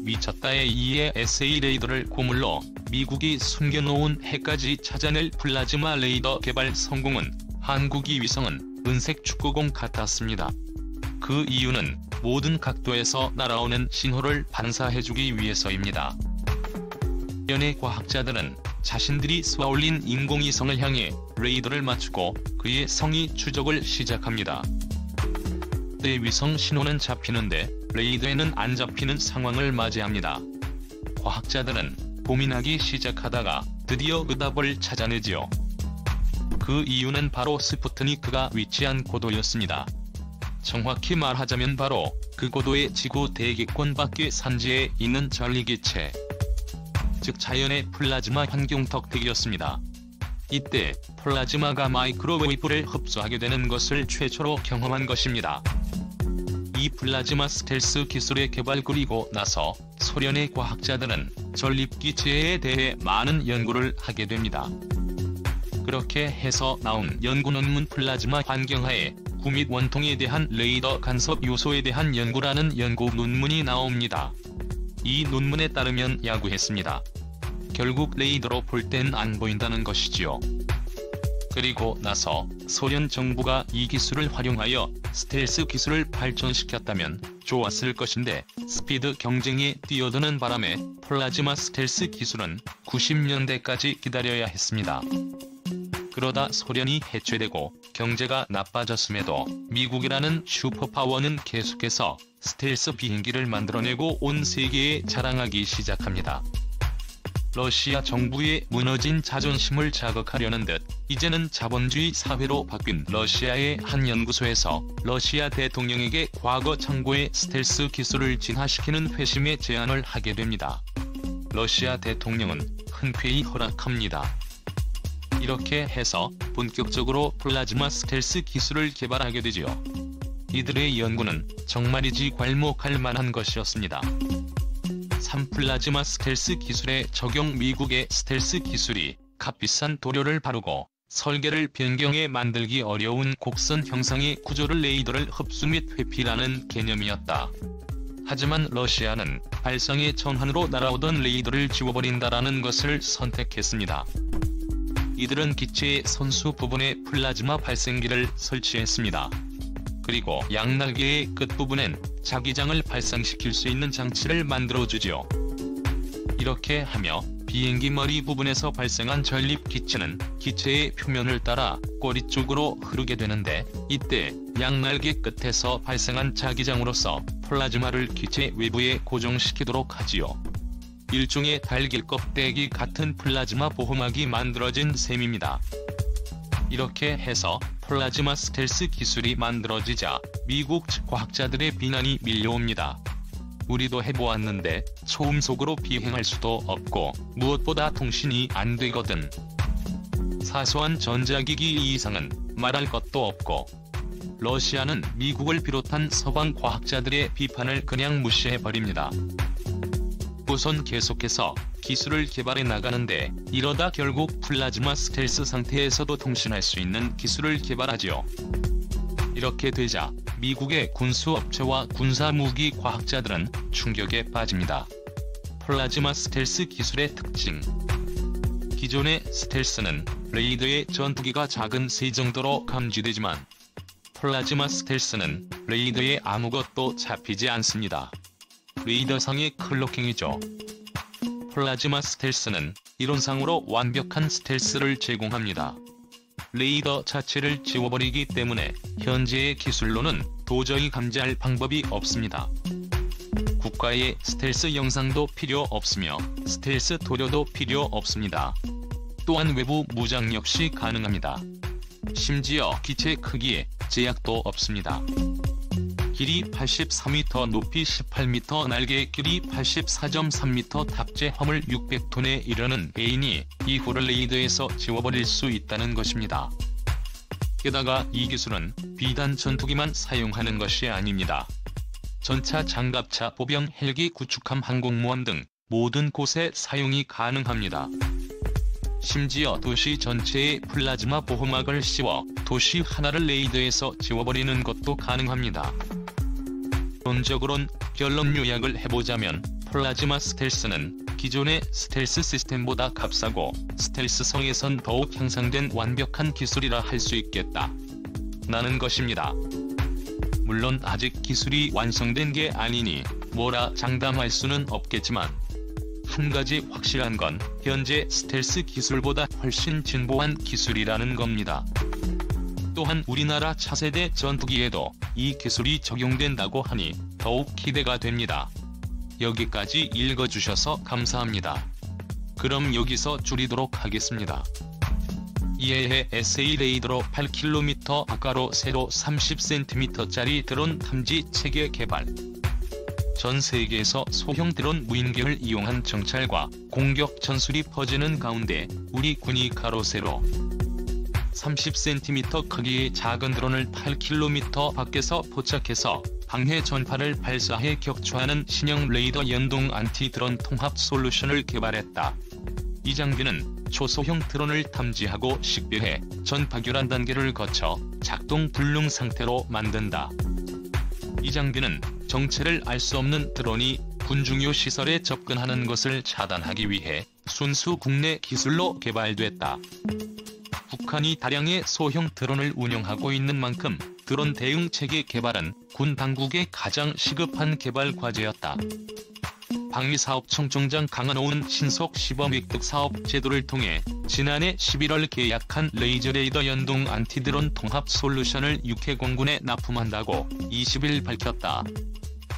미쳤다에 의해 SA 레이더를 고물로 미국이 숨겨놓은 핵까지 찾아낼 플라즈마 레이더 개발 성공은 한국의 위성은 은색 축구공 같았습니다. 그 이유는 모든 각도에서 날아오는 신호를 반사해주기 위해서입니다. 연해 과학자들은 자신들이 쏘아올린 인공위성을 향해 레이더를 맞추고 그의 성의 추적을 시작합니다. 그때 위성 신호는 잡히는데 레이더에는 안 잡히는 상황을 맞이합니다. 과학자들은 고민하기 시작하다가 드디어 그 답을 찾아내지요. 그 이유는 바로 스푸트니크가 위치한 고도였습니다. 정확히 말하자면 바로 그 고도의 지구 대기권 밖의 산지에 있는 전리기체, 즉 자연의 플라즈마 환경 덕택이었습니다. 이때 플라즈마가 마이크로웨이브를 흡수하게 되는 것을 최초로 경험한 것입니다. 이 플라즈마 스텔스 기술의 개발 그리고 나서 소련의 과학자들은 전립기체에 대해 많은 연구를 하게 됩니다. 그렇게 해서 나온 연구 논문 플라즈마 환경하에 구 및 원통에 대한 레이더 간섭 요소에 대한 연구라는 연구 논문이 나옵니다. 이 논문에 따르면 야구했습니다. 결국 레이더로 볼 땐 안 보인다는 것이지요. 그리고 나서 소련 정부가 이 기술을 활용하여 스텔스 기술을 발전시켰다면 좋았을 것인데 스피드 경쟁에 뛰어드는 바람에 플라즈마 스텔스 기술은 90년대까지 기다려야 했습니다. 그러다 소련이 해체되고 경제가 나빠졌음에도 미국이라는 슈퍼파워는 계속해서 스텔스 비행기를 만들어내고 온 세계에 자랑하기 시작합니다. 러시아 정부의 무너진 자존심을 자극하려는 듯 이제는 자본주의 사회로 바뀐 러시아의 한 연구소에서 러시아 대통령에게 과거 창고의 스텔스 기술을 진화시키는 회심의 제안을 하게 됩니다. 러시아 대통령은 흔쾌히 허락합니다. 이렇게 해서 본격적으로 플라즈마 스텔스 기술을 개발하게 되지요. 이들의 연구는 정말이지 괄목할 만한 것이었습니다. 3플라즈마 스텔스 기술의 적용. 미국의 스텔스 기술이 값비싼 도료를 바르고 설계를 변경해 만들기 어려운 곡선 형상의 구조를 레이더를 흡수 및 회피라는 개념이었다. 하지만 러시아는 발상의 전환으로 날아오던 레이더를 지워버린다라는 것을 선택했습니다. 이들은 기체의 선수 부분에 플라즈마 발생기를 설치했습니다. 그리고 양날개의 끝부분엔 자기장을 발생시킬 수 있는 장치를 만들어주지요. 이렇게 하며 비행기 머리 부분에서 발생한 전립 기체는 기체의 표면을 따라 꼬리 쪽으로 흐르게 되는데 이때 양날개 끝에서 발생한 자기장으로서 플라즈마를 기체 외부에 고정시키도록 하지요. 일종의 달걀 껍데기 같은 플라즈마 보호막이 만들어진 셈입니다. 이렇게 해서 플라즈마 스텔스 기술이 만들어지자 미국 측 과학자들의 비난이 밀려옵니다. 우리도 해보았는데 초음속으로 비행할 수도 없고 무엇보다 통신이 안 되거든. 사소한 전자기기 이상은 말할 것도 없고. 러시아는 미국을 비롯한 서방 과학자들의 비판을 그냥 무시해버립니다. 우선 계속해서 기술을 개발해 나가는데 이러다 결국 플라즈마 스텔스 상태에서도 통신할 수 있는 기술을 개발하지요. 이렇게 되자 미국의 군수업체와 군사무기 과학자들은 충격에 빠집니다. 플라즈마 스텔스 기술의 특징. 기존의 스텔스는 레이더의 전투기가 작은 새 정도로 감지되지만 플라즈마 스텔스는 레이더에 아무것도 잡히지 않습니다. 레이더상의 클로킹이죠. 플라즈마 스텔스는 이론상으로 완벽한 스텔스를 제공합니다. 레이더 자체를 지워버리기 때문에 현재의 기술로는 도저히 감지할 방법이 없습니다. 국가의 스텔스 영상도 필요 없으며 스텔스 도료도 필요 없습니다. 또한 외부 무장 역시 가능합니다. 심지어 기체 크기에 제약도 없습니다. 길이 83m, 높이 18m, 날개 길이 84.3m, 탑재 화물 600톤에 이르는 베인이 이후를 레이더에서 지워버릴 수 있다는 것입니다. 게다가 이 기술은 비단 전투기만 사용하는 것이 아닙니다. 전차, 장갑차, 보병, 헬기, 구축함, 항공모함 등 모든 곳에 사용이 가능합니다. 심지어 도시 전체에 플라즈마 보호막을 씌워 도시 하나를 레이더에서 지워버리는 것도 가능합니다. 결론 요약을 해보자면 플라즈마 스텔스는 기존의 스텔스 시스템보다 값싸고 스텔스성에선 더욱 향상된 완벽한 기술이라 할 수 있겠다 나는 것입니다. 물론 아직 기술이 완성된 게 아니니 뭐라 장담할 수는 없겠지만 한 가지 확실한 건 현재 스텔스 기술보다 훨씬 진보한 기술이라는 겁니다. 또한 우리나라 차세대 전투기에도 이 기술이 적용된다고 하니 더욱 기대가 됩니다. 여기까지 읽어주셔서 감사합니다. 그럼 여기서 줄이도록 하겠습니다. 이에 해 SA 레이더로 8km 아까로 세로 30cm짜리 드론 탐지 체계 개발. 전 세계에서 소형 드론 무인기를 이용한 정찰과 공격 전술이 퍼지는 가운데 우리 군이 가로 세로 30cm 크기의 작은 드론을 8km 밖에서 포착해서 방해 전파를 발사해 격추하는 신형 레이더 연동 안티 드론 통합 솔루션을 개발했다. 이 장비는 초소형 드론을 탐지하고 식별해 전파 교란 단계를 거쳐 작동 불능 상태로 만든다. 이 장비는 정체를 알 수 없는 드론이 군 중요 시설에 접근하는 것을 차단하기 위해 순수 국내 기술로 개발됐다. 북한이 다량의 소형 드론을 운영하고 있는 만큼 드론 대응 체계 개발은 군 당국의 가장 시급한 개발 과제였다. 방위사업청총장 강한호는 신속 시범 획득 사업 제도를 통해 지난해 11월 계약한 레이저 연동 안티드론 통합 솔루션을 육해공군에 납품한다고 20일 밝혔다.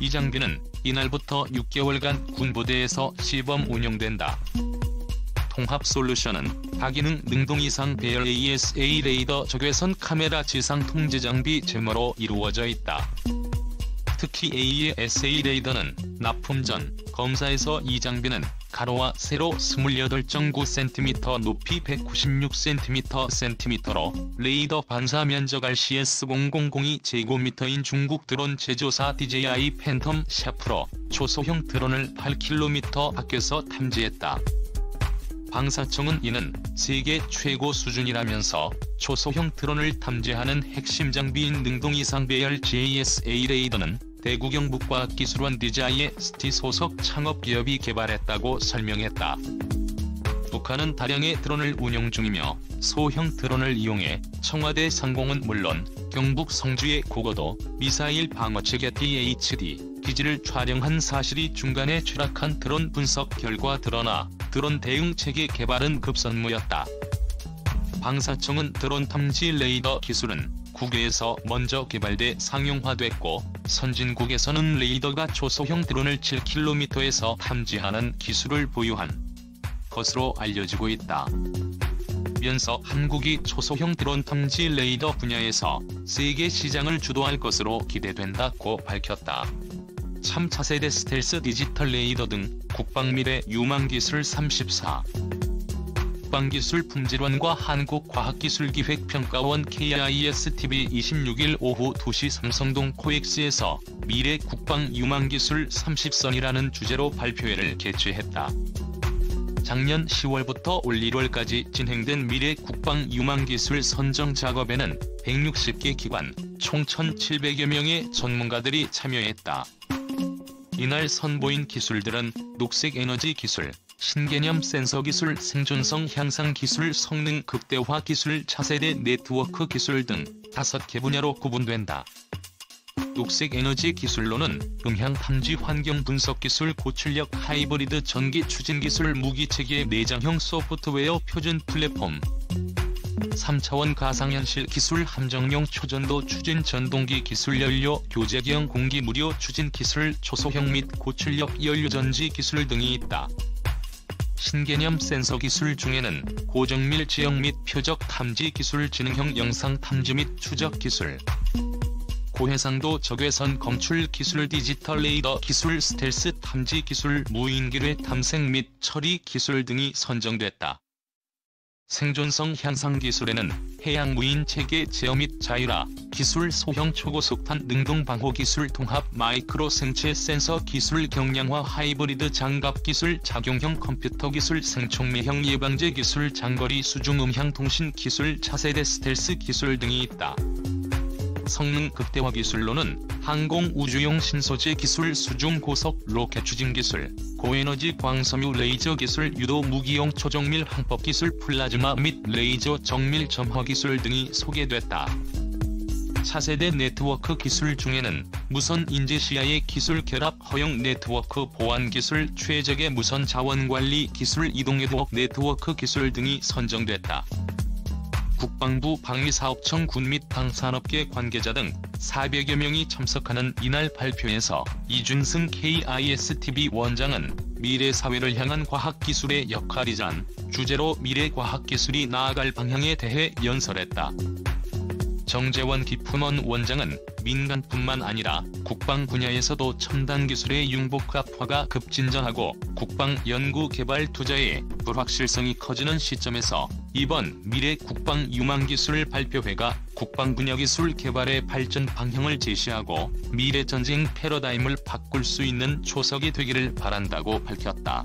이 장비는 이날부터 6개월간 군부대에서 시범 운영된다. 통합 솔루션은 다기능 능동 이상 배열 ASA 레이더 적외선 카메라 지상 통제 장비 제모로 이루어져 있다. 특히 ASA 레이더는 납품 전 검사에서 이 장비는 가로와 세로 28.9cm 높이 196cm로 레이더 반사 면적 RCS0002 제곱미터인 중국 드론 제조사 DJI 팬텀 샤프로 초소형 드론을 8km 밖에서 탐지했다. 방사청은 이는 세계 최고 수준이라면서 초소형 드론을 탐지하는 핵심 장비인 능동 이상 배열 JSA 레이더는 대구 경북과학기술원 DJI ST 소속 창업기업이 개발했다고 설명했다. 북한은 다량의 드론을 운용 중이며 소형 드론을 이용해 청와대 상공은 물론 경북 성주의 고고도 미사일 방어체계 DHD 기지를 촬영한 사실이 중간에 추락한 드론 분석 결과 드러나 드론 대응 체계 개발은 급선무였다. 방사청은 드론 탐지 레이더 기술은 국외에서 먼저 개발돼 상용화됐고 선진국에서는 레이더가 초소형 드론을 7km에서 탐지하는 기술을 보유한 것으로 알려지고 있다. 면서 한국이 초소형 드론 탐지 레이더 분야에서 세계 시장을 주도할 것으로 기대된다고 밝혔다. 참 차세대 스텔스 디지털 레이더 등 국방미래 유망기술 34. 국방기술품질원과 한국과학기술기획평가원 KISTV 26일 오후 2시 삼성동 코엑스에서 미래 국방 유망기술 30선이라는 주제로 발표회를 개최했다. 작년 10월부터 올 1월까지 진행된 미래 국방 유망기술 선정 작업에는 160개 기관, 총 1,700여 명의 전문가들이 참여했다. 이날 선보인 기술들은 녹색 에너지 기술, 신개념 센서 기술, 생존성 향상 기술, 성능 극대화 기술, 차세대 네트워크 기술 등 5개 분야로 구분된다. 녹색 에너지 기술로는 음향 탐지 환경 분석 기술, 고출력 하이브리드 전기 추진 기술, 무기체계 내장형 소프트웨어 표준 플랫폼, 3차원 가상현실 기술, 함정용 초전도 추진 전동기 기술, 연료 교제경 공기 무료 추진 기술, 초소형 및 고출력 연료전지 기술 등이 있다. 신개념 센서 기술 중에는 고정밀 지형 및 표적 탐지 기술, 지능형 영상 탐지 및 추적 기술, 고해상도 적외선 검출 기술, 디지털 레이더 기술, 스텔스 탐지 기술, 무인기뢰 탐색 및 처리 기술 등이 선정됐다. 생존성 향상 기술에는 해양 무인 체계 제어 및 자율화 기술, 소형 초고속탄 능동 방호 기술, 통합 마이크로 생체 센서 기술, 경량화 하이브리드 장갑 기술, 작용형 컴퓨터 기술, 생촉매형 예방제 기술, 장거리 수중 음향 통신 기술, 차세대 스텔스 기술 등이 있다. 성능 극대화 기술로는 항공 우주용 신소재 기술, 수중 고속 로켓 추진 기술, 고에너지 광섬유 레이저 기술, 유도 무기용 초정밀 항법 기술, 플라즈마 및 레이저 정밀 점화 기술 등이 소개됐다. 차세대 네트워크 기술 중에는 무선 인지 시야의 기술 결합 허용 네트워크 보안 기술, 최적의 무선 자원 관리 기술, 이동 네트워크 네트워크 기술 등이 선정됐다. 국방부 방위사업청 군 및 방산업계 관계자 등 400여 명이 참석하는 이날 발표에서 이준승 KISTB 원장은 미래 사회를 향한 과학기술의 역할이란 주제로 미래 과학기술이 나아갈 방향에 대해 연설했다. 정재원 기품원 원장은 민간뿐만 아니라 국방 분야에서도 첨단 기술의 융복합화가 급진전하고 국방 연구 개발 투자의 불확실성이 커지는 시점에서 이번 미래 국방 유망기술 발표회가 국방 분야 기술 개발의 발전 방향을 제시하고 미래 전쟁 패러다임을 바꿀 수 있는 초석이 되기를 바란다고 밝혔다.